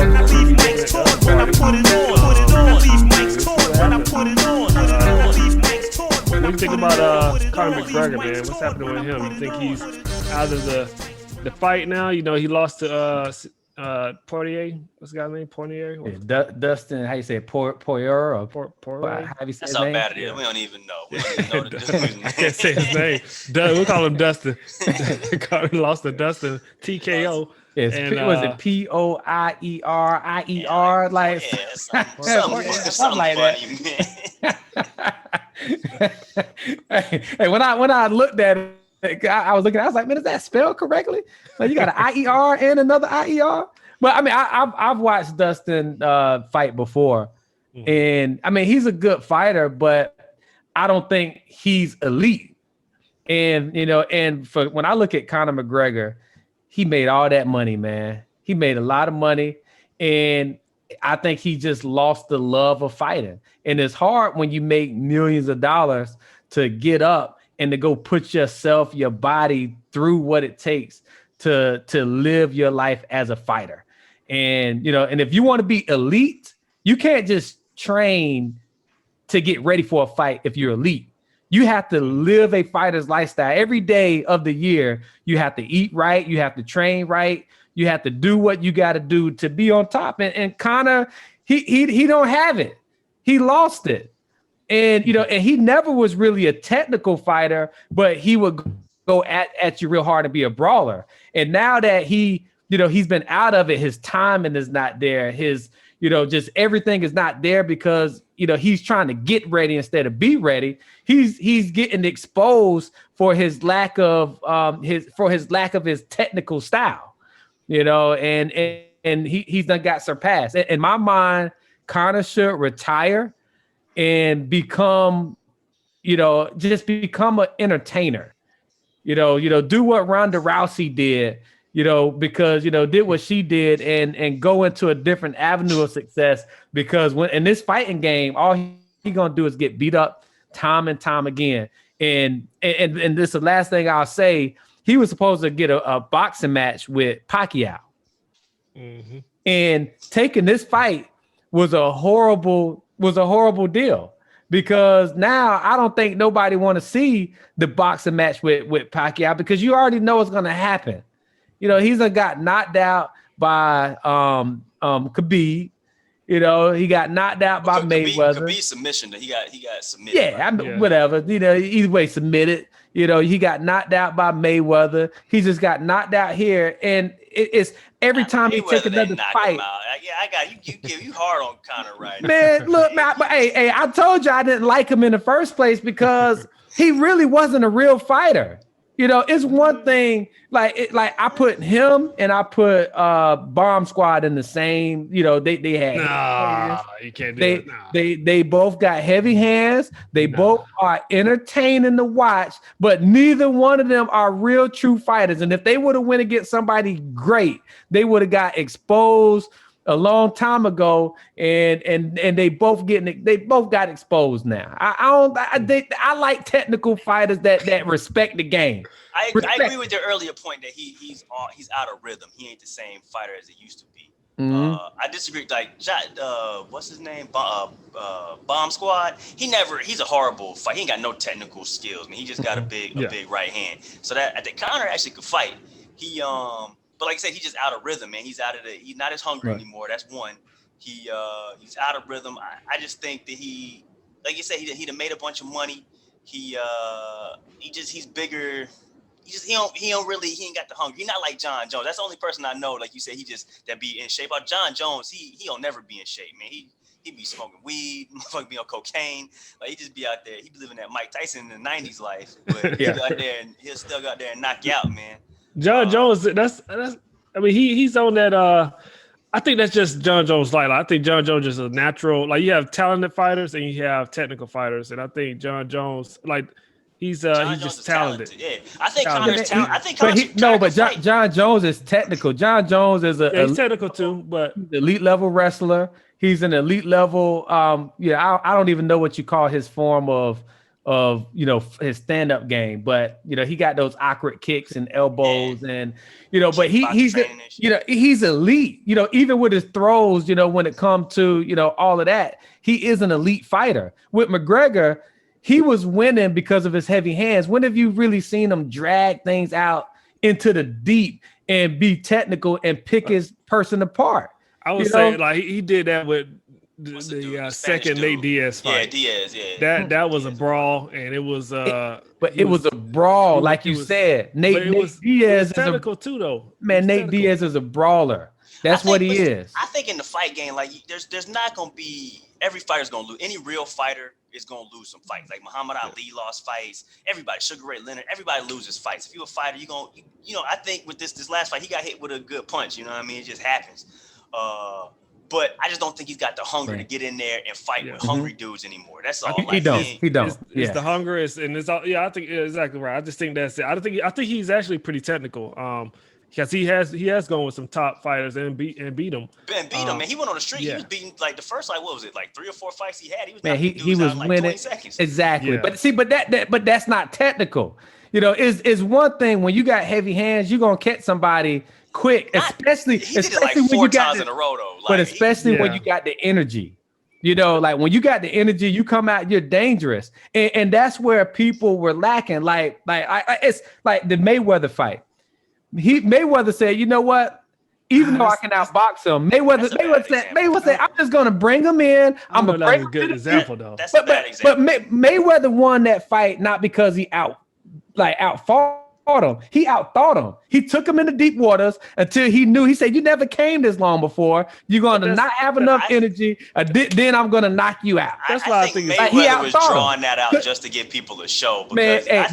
Leave mics torn when I put it on. Leave mics torn when I put it on. Leave mics torn What when do I you think put it about on. Conor McGregor, man? What's happening with him? You think he's out of the fight now? You know, he lost to Poirier. What's the guy's name? Poirier? Dustin, how you say it? Poirier or Poirier? how you say That's his how name? bad it is. We don't even know. We don't even know the dude's name. I can't say his name. We call him Dustin. Conor lost to Dustin TKO. Yes, And, was it Poierier? Like Yeah, something like that. funny, man. Hey, when I looked at it, I was like, man, is that spelled correctly? Like you got an IER and another IER? But I mean, I've watched Dustin fight before, and I mean, he's a good fighter, but I don't think he's elite. And you know, and for when I look at Conor McGregor, he made all that money, man. He made a lot of money, and I think he just lost the love of fighting. And it's hard when you make millions of dollars to get up and to go put yourself, your body through what it takes to live your life as a fighter. And, you know, and if you want to be elite, you can't just train to get ready for a fight if you're elite. You have to live a fighter's lifestyle every day of the year. You have to eat right. You have to train right. You have to do what you got to do to be on top. And Conor, he don't have it. He lost it. And, you know, and he never was really a technical fighter, but he would go at you real hard and be a brawler. And now that he, you know, he's been out of it, his timing is not there. His, you know, just everything is not there because, you know, he's trying to get ready instead of be ready. He's getting exposed for his lack of his technical style, you know, and he's done got surpassed. In my mind, Conor should retire and become, you know, just become an entertainer, you know, do what Ronda Rousey did, you know, because, you know, did what she did and go into a different avenue of success, because when in this fighting game, all he gonna do is get beat up time and time again. And this is the last thing I'll say. He was supposed to get a boxing match with Pacquiao. Mm-hmm. And taking this fight was a horrible deal, because now I don't think nobody want to see the boxing match with Pacquiao, because you already know what's going to happen. You know, he's got knocked out by Khabib. You know, he got knocked out by Mayweather. Khabib submission. He got submitted. Yeah, whatever. You know, either way, submitted. You know, he got knocked out by Mayweather. He just got knocked out here, and it's every time he take another fight. Yeah, I got you hard on Conor right now. Man, look, man, but hey, I told you I didn't like him in the first place because he really wasn't a real fighter. You know, it's one thing, like I put him and I put Bomb Squad in the same, you know, they had you can't do it. Nah. They both got heavy hands. They both are entertaining to watch, but neither one of them are real true fighters. And if they would have went against somebody great, they would have got exposed a long time ago, and they both got exposed now. I like technical fighters that respect the game. I agree with your earlier point that he's out of rhythm. He ain't the same fighter as he used to be. Mm-hmm. I disagree. Like what's his name? Bomb Squad. He's a horrible fight. He ain't got no technical skills. I mean, he just got a big right hand. So that I think Conor actually could fight. But like I said, he's just out of rhythm, man. He's not as hungry anymore. That's one. He's out of rhythm. I just think that he, like you said, he done made a bunch of money. He's bigger. He ain't got the hunger. He's not like John Jones. That's the only person I know, like you said, that be in shape. John Jones, he'll never be in shape, man. He be smoking weed, motherfucker be on cocaine. Like he just be out there. He be living that Mike Tyson in the 90s life. But he go out there and he'll still go out there and knock you out, man. John Jones, that's I mean, he's on that I think that's just John Jones' life. I think John Jones is a natural, like you have talented fighters and you have technical fighters. And I think John Jones, like he's just talented. Yeah. I think Conor's talented. I think Conor but John Jones is technical. John Jones is he's technical too, but elite level wrestler. He's an elite level. I don't even know what you call his form of his stand-up game, but he got those awkward kicks and elbows and but he's elite, even with his throws, when it comes to all of that, he is an elite fighter. With McGregor, he was winning because of his heavy hands. When have you really seen him drag things out into the deep and be technical and pick his person apart? I would say like he did that with the second Nate Diaz fight. Yeah, Diaz. That was a brawl, and it was it was a brawl, like you said. Nate Diaz is technical too, though. Man, Nate Diaz is a brawler. That's what he is. I think in the fight game, like there's not gonna be every fighter's gonna lose. Any real fighter is gonna lose some fights. Like Muhammad Ali lost fights. Everybody, Sugar Ray Leonard, everybody loses fights. If you're a fighter, you're gonna, I think with this last fight, he got hit with a good punch. You know what I mean? It just happens. But I just don't think he's got the hunger to get in there and fight with hungry dudes anymore. That's all. He don't. It's the hunger, and it's all. Yeah, I think exactly right. I just think that's it. I think he's actually pretty technical. Because he has gone with some top fighters and beat them. And beat him, man. He went on the street. Yeah. He was beating like the first, like what was it, like 3 or 4 fights he had. He was he was like winning 20 seconds. Exactly. Yeah. But that's not technical. Is one thing when you got heavy hands, you're gonna catch somebody quick, especially did it like 4 times in a row though. But especially when you got the energy. Like when you got the energy, you come out, you're dangerous, and that's where people were lacking. Like it's like the Mayweather fight. Mayweather said, you know what? Even though I can outbox him, Mayweather said, I'm just gonna bring him in. I'm gonna bring him. That's a good example, though. That's a bad example. But Mayweather won that fight not because he outfought him. He outthought him. He took him into deep waters until he knew. He said, "You never came this long before. You're gonna not have enough energy. Then I'm gonna knock you out." That's why I think Mayweather was drawing that out just to give people a show. Because I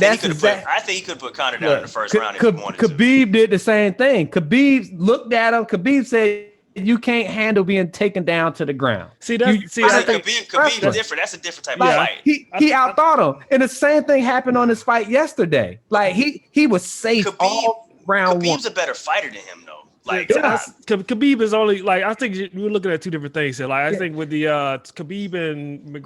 think he could put Conor down in the first round if he wanted to. Khabib did the same thing. Khabib looked at him. Khabib said, "You can't handle being taken down to the ground." I think Khabib's different. That's a different type of fight. He outthought him, and the same thing happened on his fight yesterday. Like he was safe all round one. Khabib's a better fighter than him, though. Like Khabib is only like I think we're looking at two different things here. Like I think with the Khabib and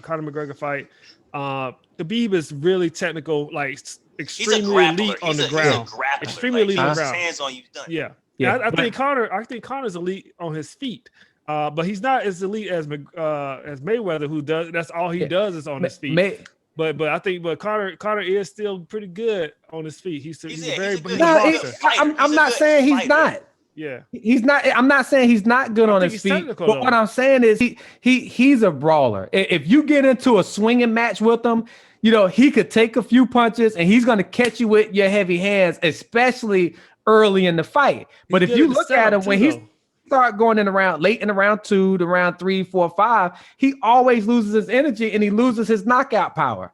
Conor McGregor fight, Khabib is really technical, like extremely elite on the ground. Extremely elite on the ground. Hands on you, done. Yeah. Yeah, I think Conor's elite on his feet, but he's not as elite as Mayweather, who does. That's all he does is on his feet. But I think Conor is still pretty good on his feet. He's a very good boxer. I'm not saying he's not. Yeah, he's not. I'm not saying he's not good on his feet. But what I'm saying is he's a brawler. If you get into a swinging match with him, he could take a few punches and he's going to catch you with your heavy hands, especially early in the fight. But if you look at him when he start going late in the round 2 to round 3, 4, 5, he always loses his energy and he loses his knockout power.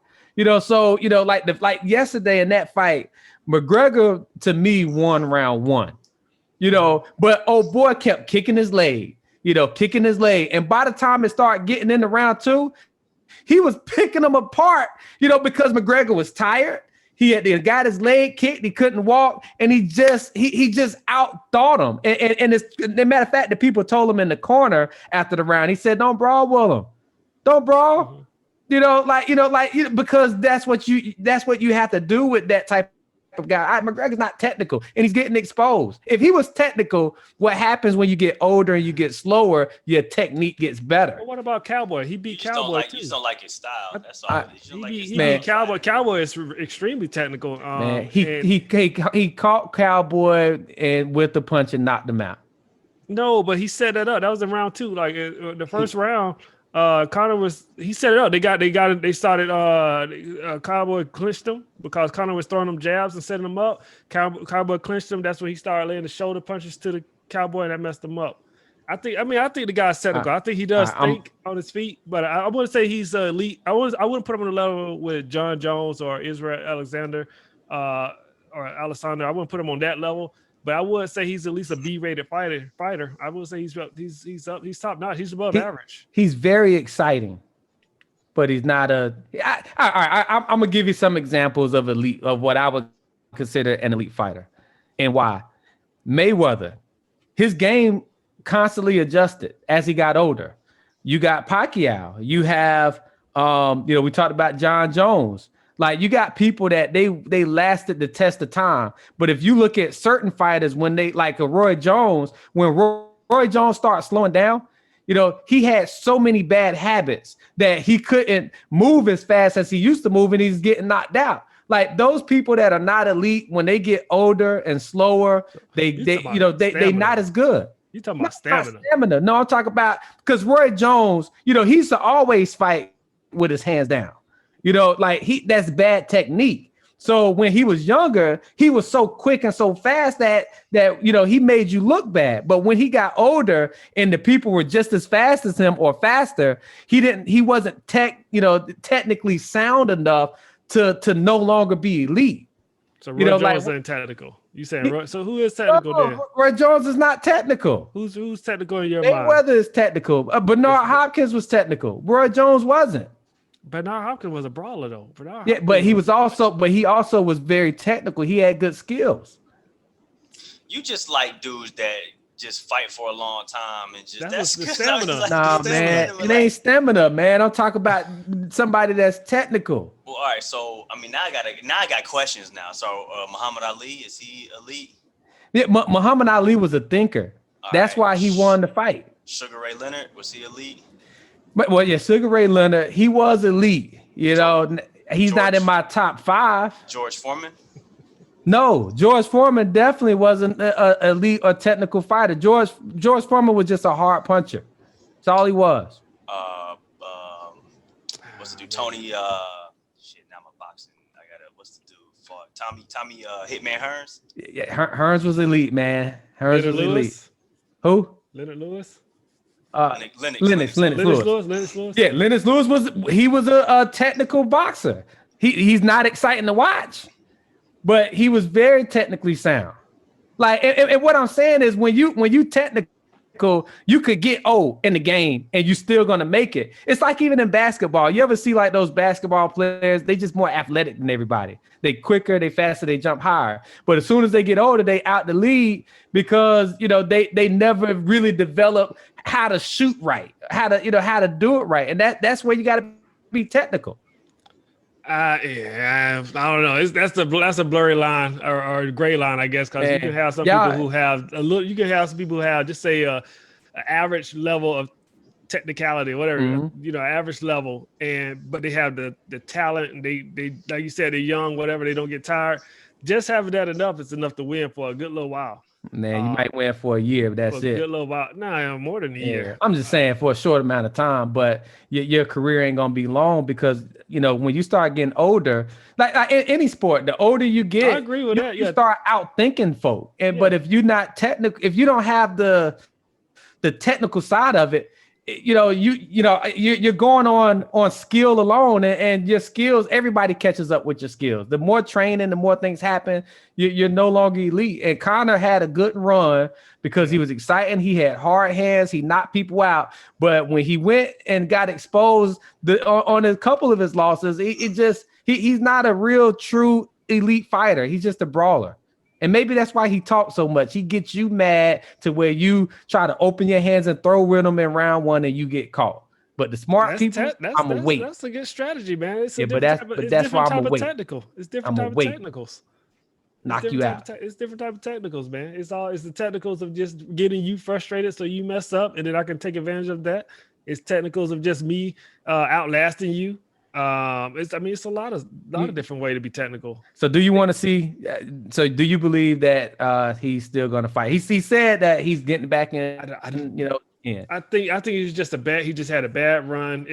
So like yesterday in that fight, McGregor to me won round 1. But old boy kept kicking his leg, and by the time it started getting into round 2, he was picking them apart, because McGregor was tired. He got his leg kicked. He couldn't walk, and he just outthought him. And as a matter of fact, the people told him in the corner after the round. He said, "Don't brawl with him. Don't brawl." Because that's what you have to do with that type of guy. McGregor's not technical, and he's getting exposed. If he was technical, what happens when you get older and you get slower? Your technique gets better. Well, what about Cowboy? He beat Cowboy too. You just don't like his style. That's all. He beat Cowboy. Cowboy is extremely technical. Man, he caught Cowboy and with the punch and knocked him out. No, but he set that up. That was in round 2. Like the first round. Conor he set it up. They started Cowboy clinched him because Conor was throwing them jabs and setting them up. Cowboy clinched him. That's when he started laying the shoulder punches to the Cowboy, and that messed him up. I think the guy's technical. I think he does think on his feet, but I wouldn't say he's elite. I wouldn't put him on the level with John Jones or Israel Alexander or Alessandro. I wouldn't put him on that level. But I would say he's at least a B-rated fighter. I would say he's top notch. He's above average. He's very exciting, but he's not I'm gonna give you some examples of what I would consider an elite fighter, and why. Mayweather, his game constantly adjusted as he got older. You got Pacquiao. You have We talked about John Jones. Like you got people that they lasted the test of time. But if you look at certain fighters, when they like a Roy Jones, when Roy Jones starts slowing down, he had so many bad habits that he couldn't move as fast as he used to move, and he's getting knocked out. Like those people that are not elite, when they get older and slower, they not as good. You talking about stamina? Stamina? No, I'm talking about because Roy Jones, he used to always fight with his hands down. That's bad technique. So when he was younger, he was so quick and so fast that he made you look bad. But when he got older and the people were just as fast as him or faster, he wasn't technically sound enough to no longer be elite. So Roy Jones ain't technical. You saying Roy? So who is technical then? Roy Jones is not technical. Who's technical in your mind? Mayweather is technical. Bernard Hopkins was technical. Roy Jones wasn't. Bernard Hopkins was a brawler though. But he also was very technical. He had good skills. You just like dudes that just fight for a long time and just that's the stamina. Man, it ain't stamina, man. I'm talking about somebody that's technical. Well, all right. So now I got questions now. So Muhammad Ali, is he elite? Yeah, Muhammad Ali was a thinker. That's why he won the fight. Sugar Ray Leonard, was he elite? Sugar Ray Leonard, he was elite. He's not in my top 5. George Foreman? No, George Foreman definitely wasn't an elite or technical fighter. George Foreman was just a hard puncher. That's all he was. What's the dude? Tony? Now I'm a boxing. What's the dude? Tommy Hitman Hearns? Yeah, Hearns was elite, man. Hearns was elite. Who? Leonard Lewis? Lennox Lewis. Yeah, Lennox Lewis was a technical boxer. He's not exciting to watch, but he was very technically sound. Like, and what I'm saying is when you technical, you could get old in the game and you're still gonna make it. It's like even in basketball. You ever see like those basketball players? They just more athletic than everybody. They quicker, they faster, they jump higher. But as soon as they get older, they out the league because they never really develop how to shoot right, how to do it right, and that's where you got to be technical. I don't know. That's a blurry line or a gray line, I guess, because you can have some people who have a little. You can have some people who have just say an average level of technicality, whatever, average level, but they have the talent, and they like you said, they're young, whatever. They don't get tired. Just having that enough is enough to win for a good little while. Man, you might win for a year, but that's it. Good little while. Nah, more than a year. I'm just saying for a short amount of time, but your career ain't gonna be long because when you start getting older, like in any sport, the older you get, I agree with that. You start outthinking folk. But if you're not technical, if you don't have the technical side of it, you're going on skill alone, and your skills, everybody catches up with your skills. The more training, the more things happen, you're no longer elite. And Conor had a good run because he was exciting. He had hard hands. He knocked people out. But when he went and got exposed on a couple of his losses, he's not a real true elite fighter. He's just a brawler. And maybe that's why he talks so much. He gets you mad to where you try to open your hands and throw rhythm in round 1 and you get caught. But the smart people, I'm gonna wait. That's a good strategy, man. It's that's why I'm gonna wait. Technical. It's different type of technicals. Knock you out. It's different type of technicals, man. It's the technicals of just getting you frustrated so you mess up, and then I can take advantage of that. It's technicals of just me outlasting you. It's a lot of different way to be technical. So do you want to see? So do you believe that he's still going to fight? He said that he's getting back in. Yeah. I think he's just he just had a bad run.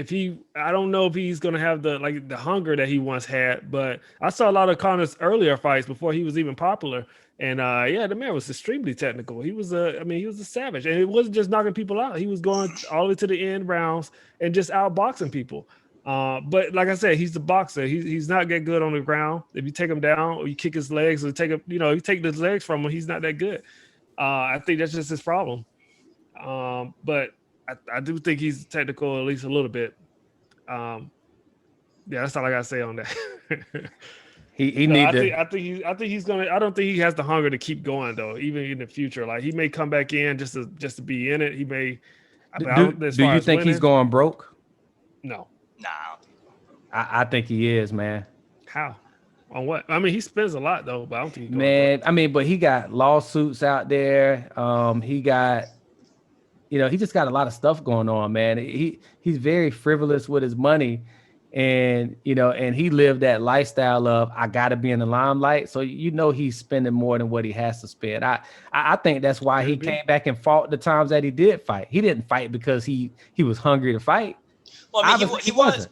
I don't know if he's going to have the hunger that he once had. But I saw a lot of Conor's earlier fights before he was even popular. And the man was extremely technical. He was a savage, and it wasn't just knocking people out. He was going all the way to the end rounds and just outboxing people. But like I said, he's the boxer. He's not that good on the ground. If you take him down or you kick his legs or you take the legs from him, he's not that good. I think that's just his problem. But I do think he's technical at least a little bit. That's all I gotta say on that. I think he's gonna. I don't think he has the hunger to keep going though, even in the future. Like he may come back in just to be in it. He may. Do you think he's going broke? No. Nah, I think he is, man. How? On what? I mean, he spends a lot though, but I don't think he Man, I mean, but he got lawsuits out there. He got, he just got a lot of stuff going on, man. He's very frivolous with his money, and and he lived that lifestyle of I gotta be in the limelight. So he's spending more than what he has to spend. I think that's why he came back and fought the times that he did fight. He didn't fight because he was hungry to fight. Well, I mean,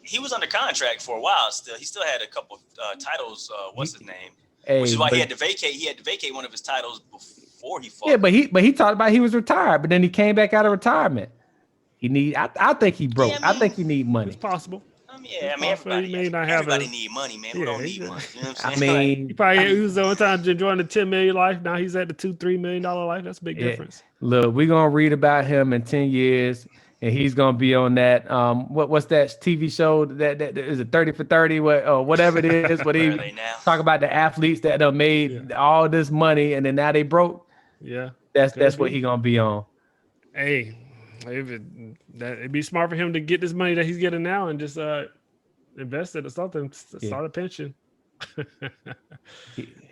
he was under contract for a while. Still, he still had a couple titles. What's his name? Which is why he had to vacate. He had to vacate one of his titles before he fought. Yeah, but he talked about he was retired, but then he came back out of retirement. I think he broke. I think he need money. It's possible. Everybody need money, man. We don't need money. You know what I'm saying? He was one time enjoying the $10 million life. Now he's at the $2-3 million life. That's a big difference. Look, we're gonna read about him in 10 years. And he's gonna be on that what's that TV show that is it 30 for 30 or whatever it is, but he talk about the athletes that have made all this money and then now they broke. Yeah, that's what he gonna be on. Hey, it'd be smart for him to get this money that he's getting now and just invest it or something, start a pension.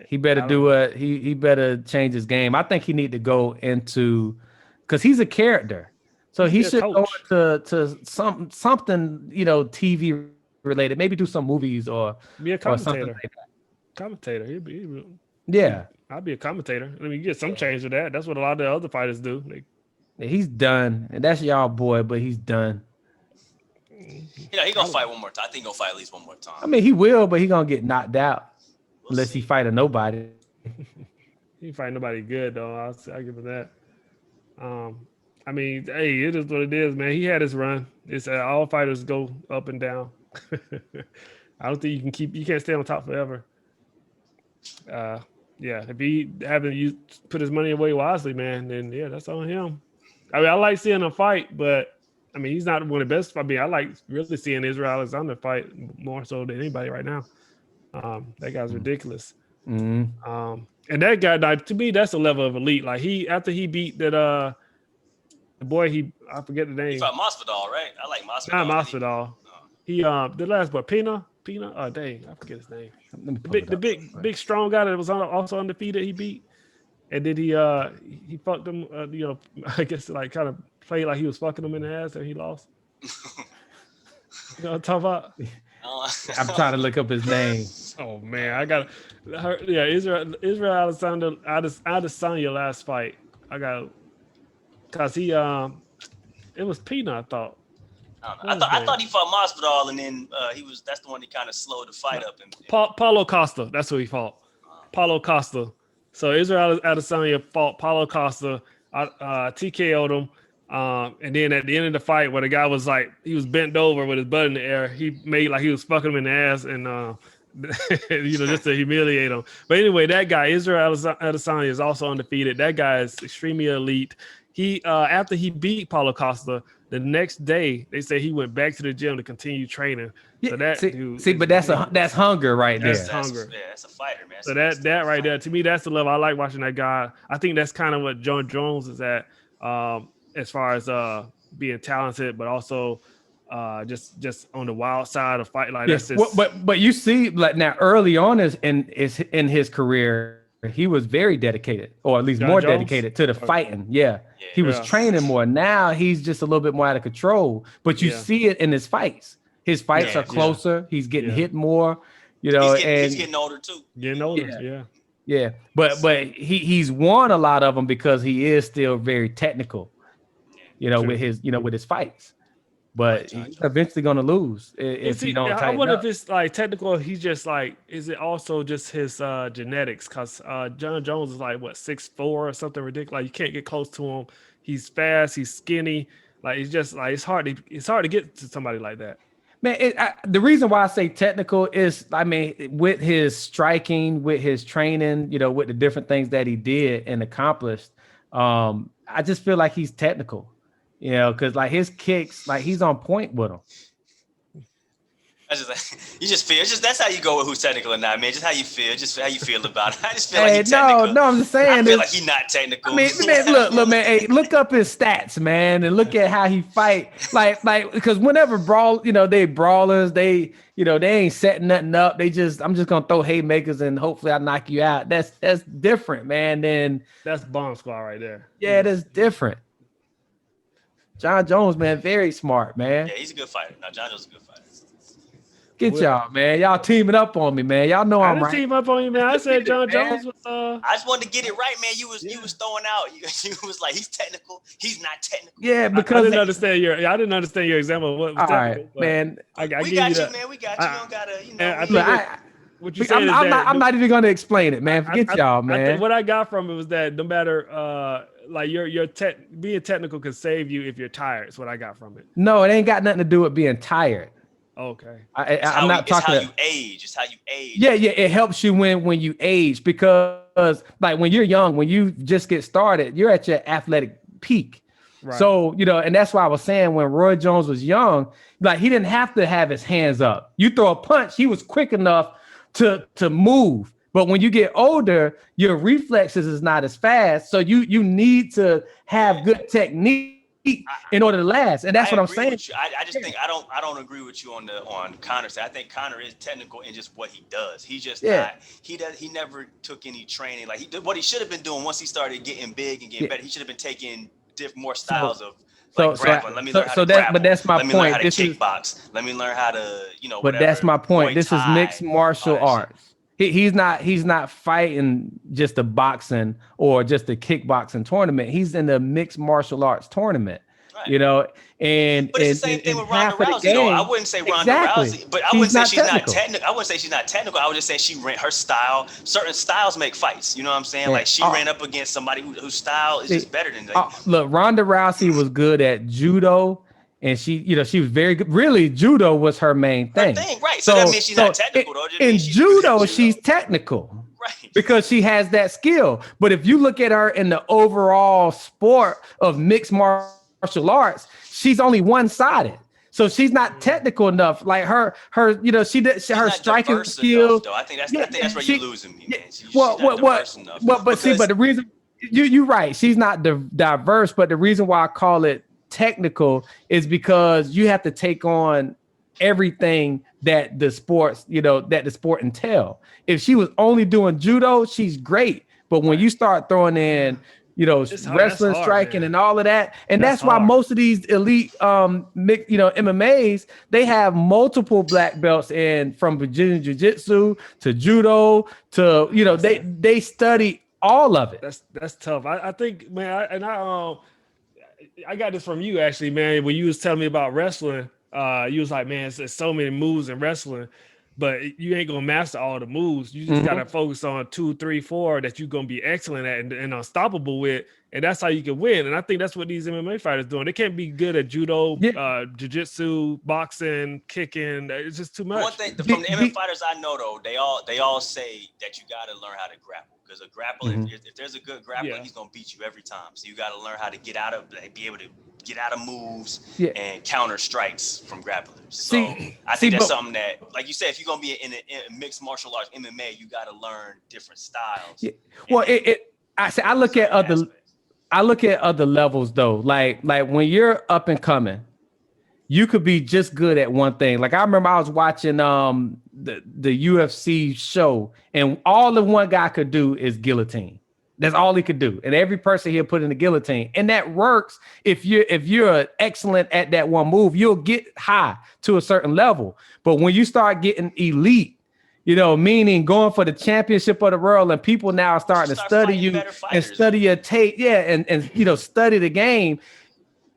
he better he better change his game. I think he need to go into because he's a character. So he should go to something, TV related. Maybe do some movies or be a commentator. Like that. Commentator. I'll be a commentator. I mean, you get some change with that. That's what a lot of the other fighters do. He's done, and that's y'all boy, but he's done. He gonna fight one more time. I think he's gonna fight at least one more time. I mean, he will, but he gonna get knocked out unless he fight a nobody. He fight nobody good though. I'll give him that. I mean, hey, it is what it is, man. He had his run. It's all fighters go up and down. I don't think you can't stay on top forever. If he haven't put his money away wisely, man, then that's on him. I mean, I like seeing him fight, but I mean, he's not one of the best. I mean, I like really seeing Israel Alexander fight more so than anybody right now. That guy's ridiculous. Mm-hmm. And that guy, to me, that's a level of elite. Like after he beat that the boy, I forget the name. He fought Masvidal, right? I like Masvidal. Not Masvidal. He the last boy, Pina. Oh dang, I forget his name. The big strong guy that was also undefeated. He beat, and then he fucked him. I guess like kind of played like he was fucking him in the ass, and he lost. You know what I'm talking about? I'm trying to look up his name. Oh man, I got Israel Alexander Adesanya last fight. I got. Cause he, it was Pina, I thought. I thought he fought Masvidal, and then that's the one that kind of slowed the fight up. Paulo Costa, that's who he fought. Paulo Costa. So Israel Adesanya fought Paulo Costa, TKO'd him, and then at the end of the fight, where the guy was like, he was bent over with his butt in the air, he made like he was fucking him in the ass, and just to humiliate him. But anyway, that guy Israel Adesanya is also undefeated. That guy is extremely elite. He after he beat Paulo Costa, the next day they say he went back to the gym to continue training. So but that's hunger right there. That's hunger. Yeah, that's a fighter, man. So that right there, to me, that's the level I like watching that guy. I think that's kind of what John Jones is at, as far as being talented, but also just on the wild side of fight. Like that's just, but you see, like now early on in his career. He was very dedicated, or at least more dedicated to the fighting. He was training more. Now he's just a little bit more out of control. But you see it in his fights. His fights are closer. He's getting hit more. He's getting older too. Getting older. Yeah. But he's won a lot of them because he is still very technical. With his fights. But he's eventually going to lose if he don't tighten up. I wonder if it's like technical. He's just like, is it also just his genetics? Because John Jones is like, 6'4" or something ridiculous. Like you can't get close to him. He's fast. He's skinny. Like it's just like it's hard to get to somebody like that. Man, the reason why I say technical is, I mean, with his striking, with his training, with the different things that he did and accomplished, I just feel like he's technical. Because like his kicks, like he's on point with them. That's just like, you just feel. That's how you go with who's technical or not, man. Just how you feel. Just how you feel about it. I just feel like he's technical. No, I'm just saying. I feel like he's not technical. I mean, man, look, man. Hey, look up his stats, man, and look at how he fight. Like, because whenever they brawlers, they ain't setting nothing up. I'm just gonna throw haymakers and hopefully I knock you out. That's different, man. That's bomb squad right there. Yeah, that's different. John Jones, man, very smart, man. Yeah, he's a good fighter. Now, John Jones is a good fighter. Get y'all, man. Y'all teaming up on me, man. Y'all know I'm right. Team up on you, man. I said John Jones was. I just wanted to get it right, man. You was throwing out. You was like, he's technical. He's not technical. Yeah, because I didn't understand your example. Of what was all technical, right, man. We got you, man. We got you. You don't gotta, what you saying I'm not even gonna explain it, man. Forget y'all, man. What I got from it was that no matter like being technical can save you if you're tired. Is what I got from it. No, it ain't got nothing to do with being tired. Okay. I'm not talking. It's how you age. It's how you age. Yeah. It helps you when you age because like when you're young, when you just get started, you're at your athletic peak. Right. So, and that's why I was saying when Roy Jones was young, like he didn't have to have his hands up. You throw a punch, he was quick enough to move. But when you get older, your reflexes is not as fast. So you need to have good technique in order to last, and that's what I'm saying. I just think I don't agree with you on Conor. I think Conor is technical in just what he does. He just he never took any training. Like what he should have been doing once he started getting big and getting better. He should have been taking more styles of grappling. Let me learn how to grapple. But that's my point. Let me learn how to kickbox. Let me learn how to But that's my point. This is mixed martial arts. He's not fighting just a boxing or just a kickboxing tournament. He's in the mixed martial arts tournament, right. And but it's the same thing with Ronda Rousey. Though. I wouldn't say Ronda Rousey, but I wouldn't say she's not technical. I wouldn't say she's not technical. I would just say her style. Certain styles make fights. You know what I'm saying? Like she ran up against somebody whose style is just better than that. Look, Ronda Rousey was good at judo. And she was very good. Really, judo was her main thing. Right. So that means she's not technical, though. In judo, she's technical. Right. Because she has that skill. But if you look at her in the overall sport of mixed martial arts, she's only one-sided. So she's not technical enough. Like her her striking skills. I think that's where you're losing me, man. But the reason you're right, she's not diverse. But the reason why I call it technical is because you have to take on everything that the sport entail. If she was only doing judo, she's great. But when you start throwing in, wrestling, striking, and all of that, and that's why most of these elite, MMAs, they have multiple black belts in from Brazilian Jiu-Jitsu to judo to, they study all of it. That's tough. I think, man, I got this from you actually, man. When you was telling me about wrestling, you was like, man, there's so many moves in wrestling, but you ain't gonna master all the moves. You just gotta focus on 2, 3, 4 that you're gonna be excellent at and unstoppable with, and that's how you can win. And I think that's what these MMA fighters doing. They can't be good at judo, jiu-jitsu, boxing, kicking. It's just too much. One thing from the MMA fighters I know though, they all say that you gotta learn how to grapple. Because a grappler, if there's a good grappler, he's gonna beat you every time. So you got to learn how to be able to get out of moves and counter strikes from grapplers. So I think that's something that, like you said, if you're gonna be in a mixed martial arts MMA, you got to learn different styles. Yeah. Well, I look at other levels though. Like when you're up and coming, you could be just good at one thing. Like I remember I was watching the UFC show, and all the one guy could do is guillotine. That's all he could do. And every person he'll put in the guillotine. And that works if you're excellent at that one move, you'll get high to a certain level. But when you start getting elite, meaning going for the championship of the world, and people now are starting to study you and study your tape, and study the game.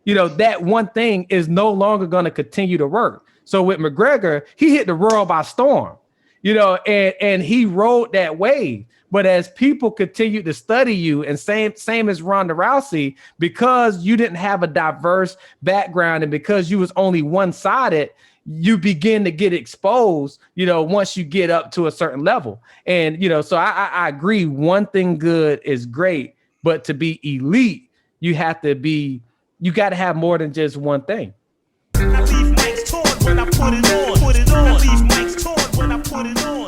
That one thing is no longer going to continue to work. So with McGregor, he hit the world by storm, and he rode that wave. But as people continue to study you, and same as Ronda Rousey, because you didn't have a diverse background and because you was only one-sided, you begin to get exposed, once you get up to a certain level. And, so I agree. One thing good is great, but to be elite, you got to have more than just one thing. I leave Mike's torn when I put put it on. Leave mics torn when I put it on.